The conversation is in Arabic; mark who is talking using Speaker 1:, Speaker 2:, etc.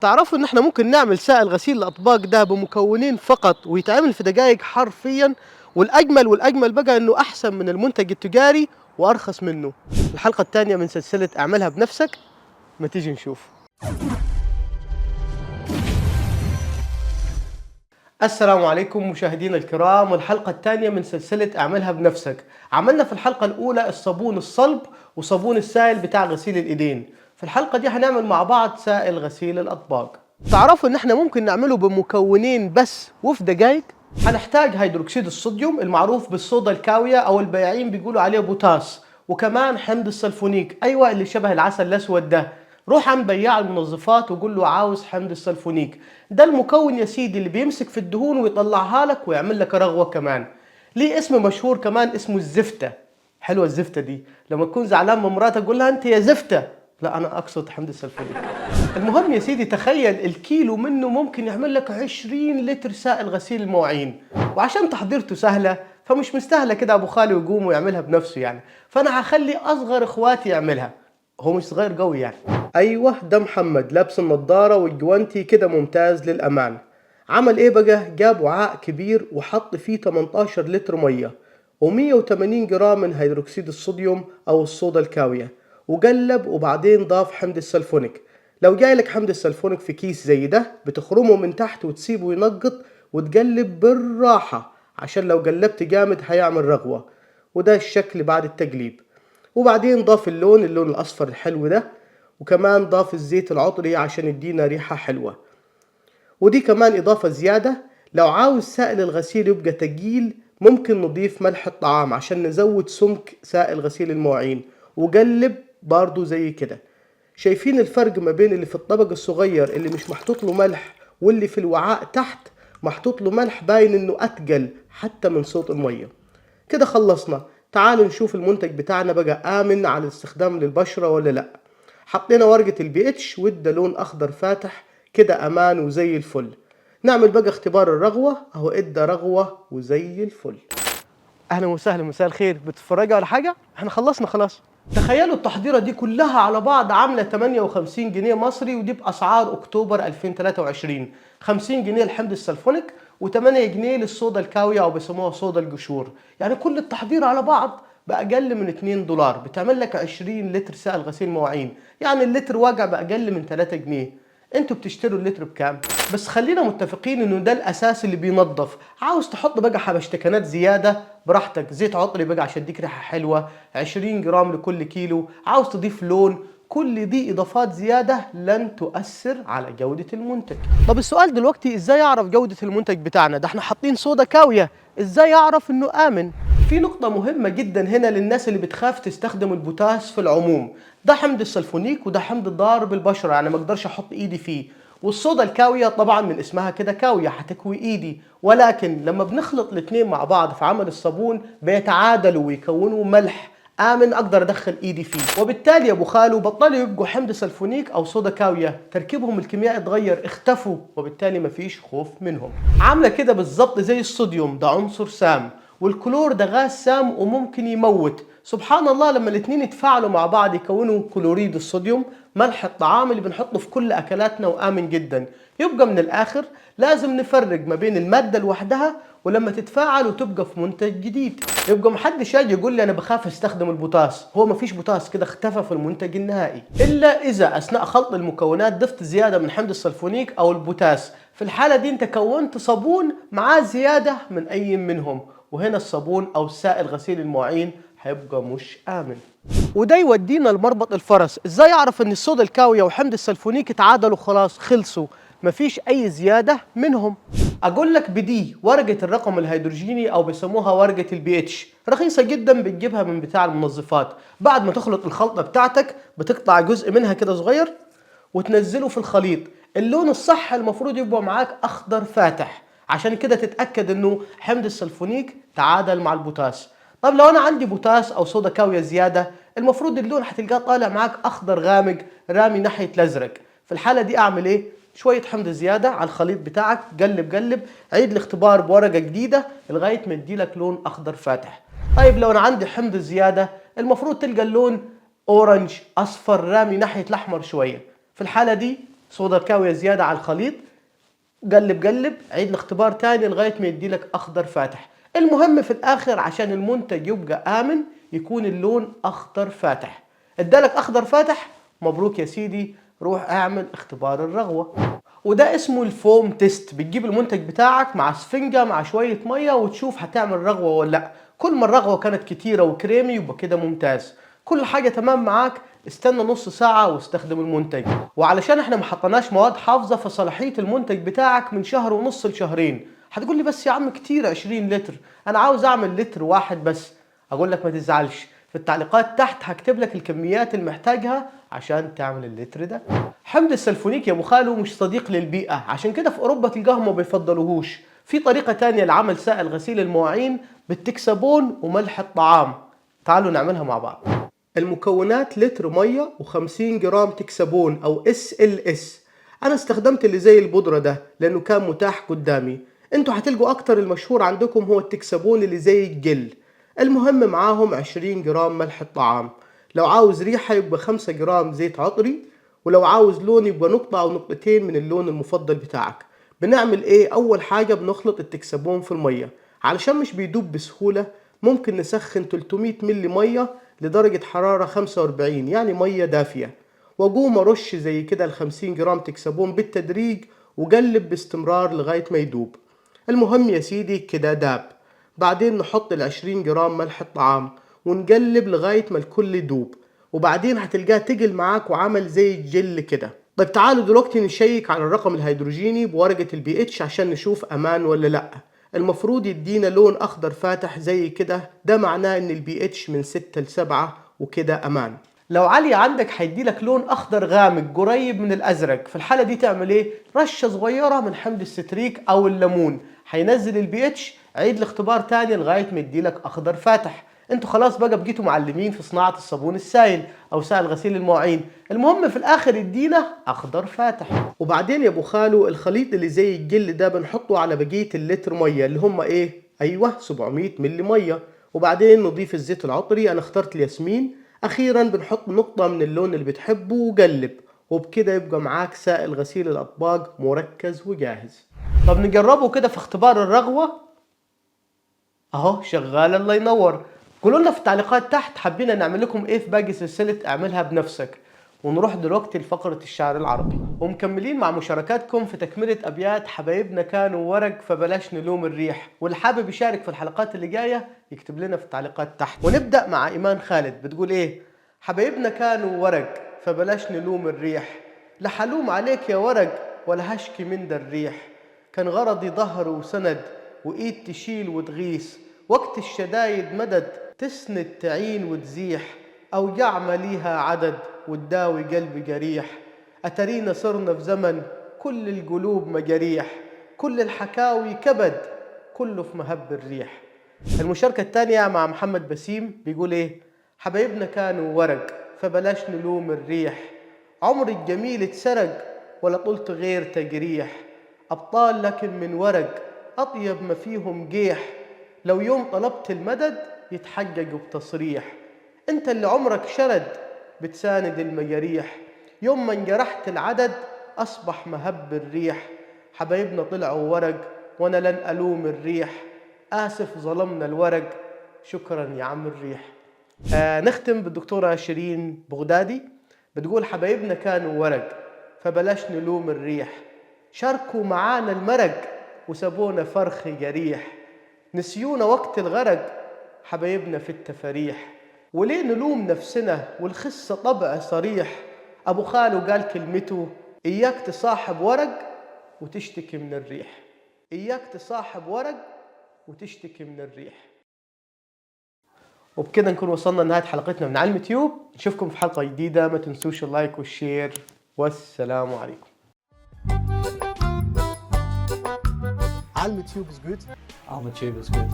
Speaker 1: تعرفوا ان احنا ممكن نعمل سائل غسيل الاطباق ده بمكونين فقط ويتعمل في دقائق حرفيا. والاجمل بقى انه احسن من المنتج التجاري وارخص منه. الحلقة الثانية من سلسلة اعملها بنفسك، ما تيجي نشوف. السلام عليكم مشاهدينا الكرام، والحلقة الثانية من سلسلة اعملها بنفسك. عملنا في الحلقة الأولى الصابون الصلب وصابون السائل بتاع غسيل الإيدين. في الحلقة دي هنعمل مع بعض سائل غسيل الأطباق. تعرفوا إن احنا ممكن نعمله بمكونين بس وفي دقايق؟ هنحتاج هيدروكسيد الصوديوم المعروف بالصودا الكاوية أو البياعين بيقولوا عليه بوتاس، وكمان حمض السلفونيك، أيوة اللي شبه العسل الأسود ده. روح عند بياع المنظفات وقول له عاوز حمض السلفونيك. ده المكون يا سيدي اللي بيمسك في الدهون ويطلعها لك ويعمل لك رغوة كمان. ليه اسم مشهور كمان اسمه الزفتة. حلوة الزفتة دي، لما تكون زعلان من مراتك قول لها انت يا زفتة. لا انا اقصد حمض السلفونيك. المهم يا سيدي، تخيل الكيلو منه ممكن يعمل لك 20 لتر سائل غسيل المواعين. وعشان تحضيرته سهلة فمش مستاهلة كده ابو خالي يقوم ويعملها بنفسه يعني، فانا هخلي اصغر اخواتي يعملها. هو مش صغير قوي يعني. ايوه ده محمد لابس النضاره والجوانتي كده ممتاز للامان. عمل ايه بقى؟ جاب وعاء كبير وحط فيه 18 لتر ميه و180 جرام من هيدروكسيد الصوديوم او الصودا الكاويه، وقلب وبعدين ضاف حمض السلفونيك. لو جايلك حمض السلفونيك في كيس زي ده بتخرمه من تحت وتسيبه ينقط وتقلب بالراحه، عشان لو قلبت جامد هيعمل رغوه. وده الشكل بعد التقليب. وبعدين ضاف اللون الأصفر الحلو ده، وكمان ضاف الزيت العطري عشان يدينا ريحة حلوة. ودي كمان إضافة زيادة، لو عاوز سائل الغسيل يبقى تقيل ممكن نضيف ملح الطعام عشان نزود سمك سائل غسيل المواعين. وقلب برضو زي كده. شايفين الفرق ما بين اللي في الطبق الصغير اللي مش محطوط له ملح واللي في الوعاء تحت محطوط له ملح، باين انه اتقل حتى من صوت المية. كده خلصنا. تعالوا نشوف المنتج بتاعنا بقى آمن على الاستخدام للبشرة ولا لأ. حطينا ورقة البي اتش وادى لون أخضر فاتح، كده أمان وزي الفل. نعمل بقى اختبار الرغوة، أهو ادى رغوة وزي الفل. أهلا وسهلا، مساء الخير. بتتفرجوا على حاجة؟ احنا خلصنا خلاص. تخيلوا التحضيرة دي كلها على بعض عاملة 58 جنيه مصري، ودي بأسعار أكتوبر 2023. 50 جنيه لحمض السلفونيك و8 جنيه للصودا الكاوية أو بيسموها صودا القشور. يعني كل التحضير على بعض بأقل من 2 دولار، بتعمل لك 20 لتر سائل غسيل مواعين. يعني اللتر واقع بأقل من 3 جنيه. انتوا بتشتروا اللتر بكام؟ بس خلينا متفقين انه ده الاساس اللي بينظف. عاوز تحط بقى حبشتكنات زياده براحتك، زيت عطري بقى عشان يديك ريحه حلوه 20 جرام لكل كيلو، عاوز تضيف لون، كل دي اضافات زياده لن تؤثر على جوده المنتج. طب السؤال دلوقتي، ازاي اعرف جوده المنتج بتاعنا ده؟ احنا حاطين صودا كاويه، ازاي اعرف انه امن؟ في نقطة مهمة جدا هنا للناس اللي بتخاف تستخدم البوتاس في العموم. ده حمض السلفونيك وده حمض ضار بالبشرة، يعني ما اقدرش احط ايدي فيه. والصودا الكاوية طبعا من اسمها كده كاوية هتكوي ايدي، ولكن لما بنخلط الاتنين مع بعض في عمل الصابون بيتعادلوا ويكونوا ملح آمن أقدر أدخل إيدي فيه. وبالتالي يا أبو خالو بطلوا يبقوا حمض سلفونيك أو صودا كاوية، تركيبهم الكيميائي اتغير، اختفوا، وبالتالي مفيش خوف منهم. عاملة كده بالظبط زي الصوديوم، ده عنصر سام، والكلور ده غاز سام وممكن يموت. سبحان الله لما الاتنين يتفاعلوا مع بعض يكونوا كلوريد الصوديوم، ملح الطعام اللي بنحطه في كل أكلاتنا وآمن جدا. يبقى من الآخر لازم نفرق ما بين المادة لوحدها ولما تتفاعل وتبقى في منتج جديد. يبقى محدش يجي يقول لي انا بخاف استخدم البوتاس، هو مفيش بوتاس كده اختفى في المنتج النهائي، الا اذا اثناء خلط المكونات ضفت زياده من حمض السلفونيك او البوتاس. في الحاله دي انت كونت صابون معاه زياده من اي منهم، وهنا الصابون او سائل غسيل المواعين هيبقى مش امن. وده يودينا لمربط الفرس، ازاي اعرف ان الصودا الكاويه وحمض السلفونيك اتعادلوا خلاص خلصوا، مفيش اي زياده منهم؟ اقول لك بدي ورقه الرقم الهيدروجيني او بيسموها ورقه البي اتش، رخيصه جدا بتجيبها من بتاع المنظفات. بعد ما تخلط الخلطه بتاعتك بتقطع جزء منها كده صغير وتنزله في الخليط. اللون الصح المفروض يبقى معاك اخضر فاتح، عشان كده تتاكد انه حمض السلفونيك تعادل مع البوتاس. طب لو انا عندي بوتاس او صودا كاويه زياده، المفروض اللون هتلقاه طالع معاك اخضر غامق رامي ناحيه الازرق. في الحاله دي اعمل ايه؟ شويه حمض زياده على الخليط بتاعك، قلب قلب، عيد الاختبار بورقه جديده لغايه ما يديلك لون اخضر فاتح. طيب لو انا عندي حمض زياده، المفروض تلقى اللون اورنج اصفر رامي ناحيه الاحمر شويه. في الحاله دي صودا كاوية زيادة على الخليط، قلب قلب، عيد الاختبار تاني لغاية ما يديلك أخضر فاتح. المهم في الآخر عشان المنتج يبقى آمن يكون اللون أخضر فاتح. ادالك أخضر فاتح، مبروك يا سيدي، روح اعمل اختبار الرغوة. وده اسمه الفوم تيست. بتجيب المنتج بتاعك مع سفنجة مع شوية مية وتشوف هتعمل رغوة ولا لا. كل ما الرغوة كانت كتيرة وكريمي يبقى كده ممتاز. كل حاجة تمام معاك، استنى نص ساعة واستخدم المنتج. وعلشان احنا ما حطيناش مواد حافظة فصلاحية المنتج بتاعك من شهر ونص لشهرين. هتقول لي بس يا عم كتير 20 لتر، انا عاوز اعمل لتر واحد بس. اقول لك ما تزعلش، في التعليقات تحت هكتب لك الكميات اللي محتاجها عشان تعمل اللتر ده. حمض السلفونيك يا ابو خالو مش صديق للبيئة، عشان كده في اوروبا تلقاهم ما بيفضلوهوش. في طريقة تانية لعمل سائل غسيل المواعين بالتكسبون وملح الطعام، تعالوا نعملها مع بعض. المكونات لتر مية و50 جرام تكسبون او SLS. انا استخدمت اللي زي البودرة ده لانه كان متاح قدامي. انتوا هتلقوا اكتر المشهور عندكم هو التكسبون اللي زي الجل. المهم معاهم 20 جرام ملح الطعام. لو عاوز ريحة يبقى 5 جرام زيت عطري، ولو عاوز لون يبقى نقطة او نقطتين من اللون المفضل بتاعك. بنعمل ايه؟ اول حاجة بنخلط التكسبون في المية علشان مش بيدوب بسهولة. ممكن نسخن 300 ملي مية لدرجة حرارة 45، يعني مية دافية، واقوم ارش زي كده ال 50 جرام تكسبون بالتدريج وقلب باستمرار لغاية ما يدوب. المهم يا سيدي كده داب. بعدين نحط ال 20 جرام ملح الطعام ونقلب لغاية ما الكل يدوب، وبعدين هتلقاه تقل معاك وعمل زي الجل كده. طيب تعالوا دلوقتي نشيك على الرقم الهيدروجيني بورقة البي اتش عشان نشوف امان ولا لا. المفروض يدينا لون اخضر فاتح زي كده، ده معناه ان البي اتش من 6 ل 7 وكده امان. لو عالية عندك هيديلك لون اخضر غامق قريب من الازرق. في الحالة دي تعمل ايه؟ رشة صغيرة من حمض الستريك او الليمون هينزل البي اتش. عيد الاختبار تاني لغاية ما يديلك اخضر فاتح. انتوا خلاص بقى بقيتوا معلمين في صناعة الصابون السائل او سائل غسيل المواعين. المهم في الاخر يدينا اخضر فاتح. وبعدين يا ابو خالو الخليط اللي زي الجل ده بنحطه على بقية اللتر مية اللي هم ايه؟ ايوه 700 ملي مية. وبعدين نضيف الزيت العطري، انا اخترت الياسمين. اخيرا بنحط نقطة من اللون اللي بتحبه وقلب، وبكده يبقى معاك سائل غسيل الاطباق مركز وجاهز. طب نجربه كده في اختبار الرغوة. اهو شغال، الله ينور. قولوا لنا في التعليقات تحت حابين نعمل لكم ايه في باقي سلسلة اعملها بنفسك. ونروح دلوقتي لفقرة الشعر العربي ومكملين مع مشاركاتكم في تكملة ابيات حبايبنا كانوا ورق فبلاش نلوم الريح. واللي حابب يشارك في الحلقات اللي جاية يكتب لنا في التعليقات تحت. ونبدأ مع ايمان خالد بتقول ايه؟ حبايبنا كانوا ورق فبلاش نلوم الريح، لا حلوم عليك يا ورق ولا هشكي من ده الريح. كان غرضي ظهر وسند وإيد تشيل وتغيث، وقت الشدايد مدد تسند تعين وتزيح، أوجاع مليها عدد وتداوي قلبي جريح. أترينا صرنا في زمن كل القلوب مجاريح، كل الحكاوي كبد كله في مهب الريح. المشاركة الثانية مع محمد بسيم بيقول إيه؟ حبايبنا كانوا ورق فبلاش نلوم الريح، عمري الجميل اتسرق ولا طلت غير تجريح. أبطال لكن من ورق أطيب ما فيهم جيح، لو يوم طلبت المدد يتحقق بتصريح. انت اللي عمرك شرد بتساند المجاريح، يوم ما انجرحت العدد أصبح مهب الريح. حبايبنا طلعوا ورق وأنا لن ألوم الريح، آسف ظلمنا الورق شكرا يا عم الريح. نختم بالدكتورة شيرين بغدادي بتقول حبايبنا كانوا ورق فبلاش نلوم الريح، شاركوا معانا المرق وسابونا فرخ جريح، نسيونا وقت الغرق حبايبنا في التفاريح. وليه نلوم نفسنا والخصة طبع صريح؟ أبو خالو قال كلمته إياك تصاحب ورق وتشتكي من الريح، إياك تصاحب ورق وتشتكي من الريح. وبكده نكون وصلنا لنهاية حلقتنا من علم تيوب. نشوفكم في حلقة جديدة، ما تنسوش اللايك والشير والسلام عليكم.
Speaker 2: Alma Tube is good.
Speaker 3: Alma Tube is good.